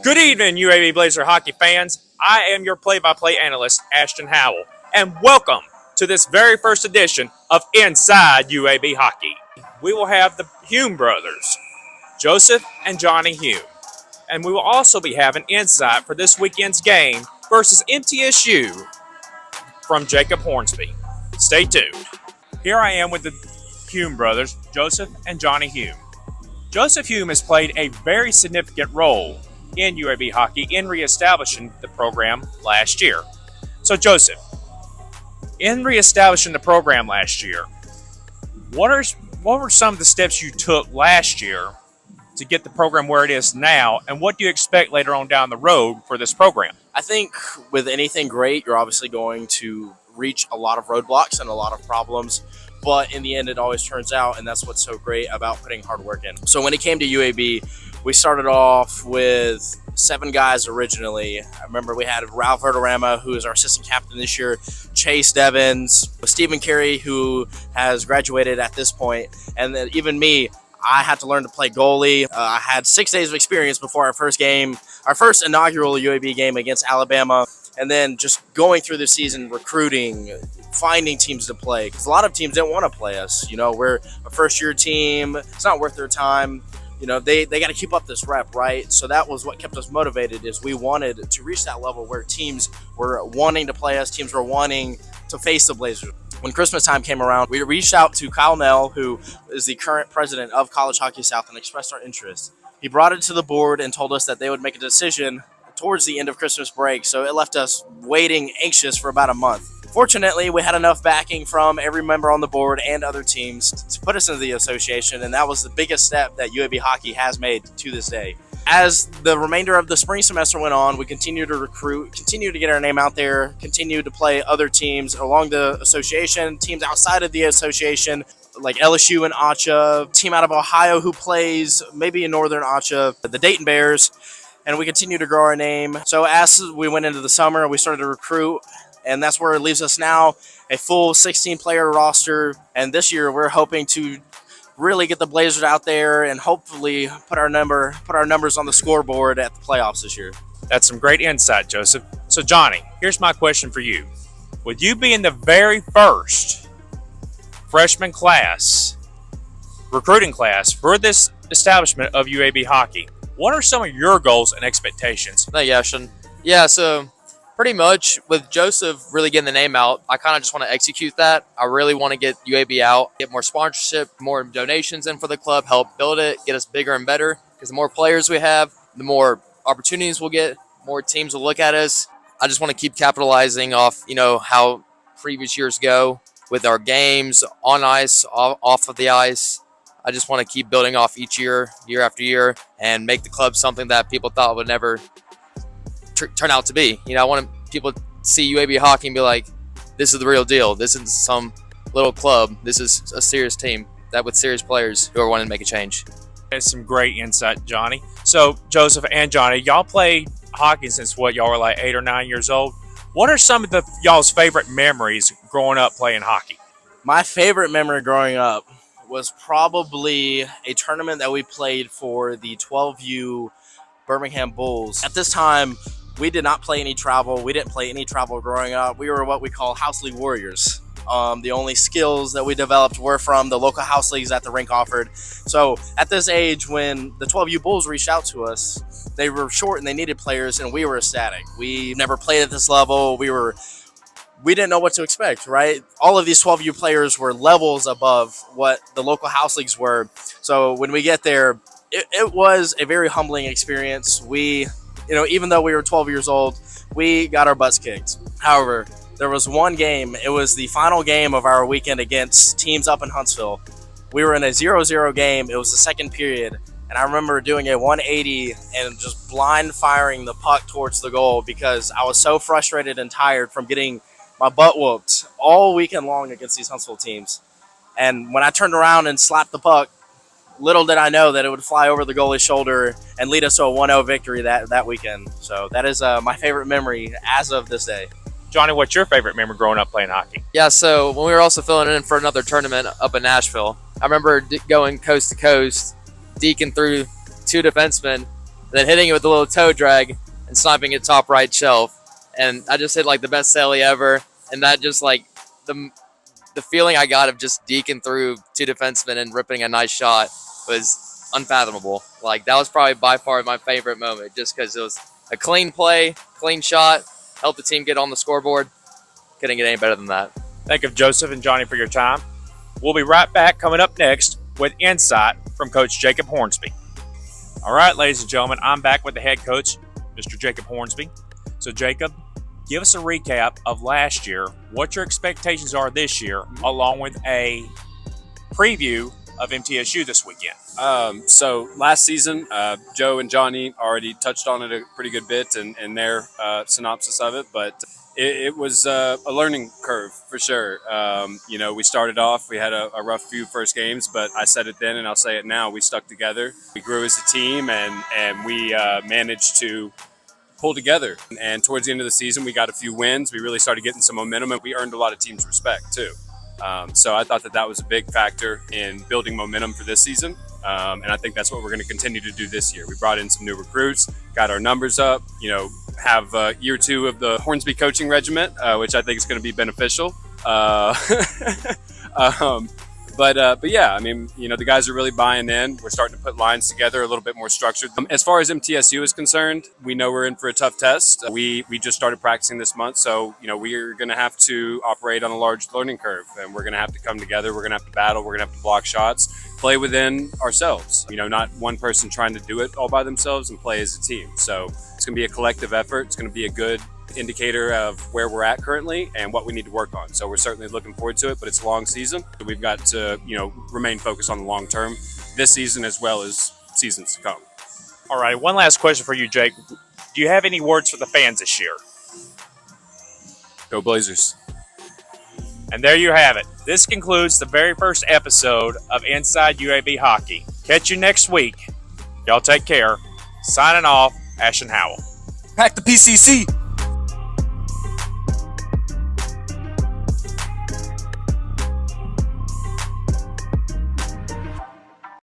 Good evening, UAB Blazer hockey fans. I am your play-by-play analyst, Ashtain Howell, and welcome to this very first edition of Inside UAB Hockey. We will have the Hume brothers, Joseph and Johnny Hume, and we will also be having insight for this weekend's game versus MTSU from Jacob Hornsby. Stay tuned. Here I am with the Hume brothers, Joseph and Johnny Hume. Joseph Hume has played a very significant role in UAB hockey in reestablishing the program last year. So, Joseph, in reestablishing the program last year, what were some of the steps you took last year to get the program where it is now, and what do you expect later on down the road for this program? I think with anything great, you're obviously going to reach a lot of roadblocks and a lot of problems. But in the end, it always turns out, and that's what's so great about putting hard work in. So when it came to UAB, we started off with 7 guys originally. I remember we had Ralph Verderama, who is our assistant captain this year, Chase Devins, Stephen Carey, who has graduated at this point, and then even me, I had to learn to play goalie. I had 6 days of experience before our first game, our first inaugural UAB game against Alabama, and then just going through the season, recruiting, finding teams to play, because a lot of teams didn't want to play us. You know, we're a first-year team. It's not worth their time. You know, they got to keep up this rep, right? So that was what kept us motivated, is we wanted to reach that level where teams were wanting to play us, teams were wanting to face the Blazers. When Christmas time came around, we reached out to Kyle Nell, who is the current president of College Hockey South, and expressed our interest. He brought it to the board and told us that they would make a decision towards the end of Christmas break, so it left us waiting anxious for about a month. Fortunately, we had enough backing from every member on the board and other teams to put us into the association, and that was the biggest step that UAB hockey has made to this day. As the remainder of the spring semester went on, we continued to recruit, continued to get our name out there, continued to play other teams along the association, teams outside of the association, like LSU and ACHA, team out of Ohio who plays maybe in Northern ACHA, the Dayton Bears, and we continue to grow our name. So as we went into the summer, we started to recruit, and that's where it leaves us now, a full 16-player roster. And this year, we're hoping to really get the Blazers out there and hopefully put our numbers on the scoreboard at the playoffs this year. That's some great insight, Joseph. So, Johnny, here's my question for you. With you being the very first freshman class, recruiting class for this establishment of UAB hockey, what are some of your goals and expectations? Thank you, Ashton. Yeah, so pretty much with Joseph really getting the name out, I kind of just want to execute that. I really want to get UAB out, get more sponsorship, more donations in for the club, help build it, get us bigger and better. Because the more players we have, the more opportunities we'll get, more teams will look at us. I just want to keep capitalizing off, how previous years go with our games on ice, off of the ice. I just want to keep building off each year, year after year, and make the club something that people thought would never turn out to be. I want people to see UAB hockey and be like, this is the real deal. This isn't some little club. This is a serious team that with serious players who are wanting to make a change. That's some great insight, Johnny. So, Joseph and Johnny, y'all played hockey since y'all were like 8 or 9 years old. What are some of y'all's favorite memories growing up playing hockey? My favorite memory growing up was probably a tournament that we played for the 12U Birmingham Bulls. At this time, we did not play any travel. We didn't play any travel growing up. We were what we call house league warriors. The only skills that we developed were from the local house leagues that the rink offered. So at this age, when the 12U Bulls reached out to us, they were short and they needed players, and we were ecstatic. We never played at this level. We didn't know what to expect, right? All of these 12U players were levels above what the local house leagues were. So when we get there, it was a very humbling experience. Even though we were 12 years old, we got our butts kicked. However, there was one game. It was the final game of our weekend against teams up in Huntsville. We were in a 0-0 game. It was the second period. And I remember doing a 180 and just blind firing the puck towards the goal because I was so frustrated and tired from getting my butt whooped all weekend long against these Huntsville teams. And when I turned around and slapped the puck, little did I know that it would fly over the goalie's shoulder and lead us to a 1-0 victory that weekend. So that is my favorite memory as of this day. Johnny, what's your favorite memory growing up playing hockey? Yeah, so when we were also filling in for another tournament up in Nashville, I remember going coast to coast, deking through 2 defensemen, then hitting it with a little toe drag and sniping it top right shelf. And I just hit like the best celly ever. And that just like the feeling I got of just deking through 2 defensemen and ripping a nice shot was unfathomable. Like that was probably by far my favorite moment, just because it was a clean play, clean shot, helped the team get on the scoreboard. Couldn't get any better than that. Thank you, Joseph and Johnny, for your time. We'll be right back coming up next with insight from Coach Jacob Hornsby. All right, ladies and gentlemen, I'm back with the head coach, Mr. Jacob Hornsby. So, Jacob, give us a recap of last year, what your expectations are this year, along with a preview of MTSU this weekend. So last season, Joe and Johnny already touched on it a pretty good bit in their synopsis of it, but it was a learning curve for sure. We started off, we had a rough few first games, but I said it then and I'll say it now, we stuck together. We grew as a team and we managed to pull together. And towards the end of the season, we got a few wins. We really started getting some momentum and we earned a lot of teams' respect too. So I thought that was a big factor in building momentum for this season. And I think that's what we're going to continue to do this year. We brought in some new recruits, got our numbers up, have year 2 of the Hornsby coaching regiment, which I think is going to be beneficial. But yeah, I mean, the guys are really buying in. We're starting to put lines together a little bit more structured. As far as MTSU is concerned, we know we're in for a tough test. We just started practicing this month, so we're going to have to operate on a large learning curve, and we're going to have to come together. We're going to have to battle. We're going to have to block shots, play within ourselves. Not one person trying to do it all by themselves and play as a team. So it's going to be a collective effort. It's going to be a good indicator of where we're at currently and what we need to work on. So we're certainly looking forward to it, but it's a long season. We've got to, remain focused on the long term this season as well as seasons to come. All right, one last question for you, Jake. Do you have any words for the fans this year? Go Blazers. And there you have it. This concludes the very first episode of Inside UAB Hockey. Catch you next week. Y'all take care. Signing off, Ashtain Howell. Pack the PCC.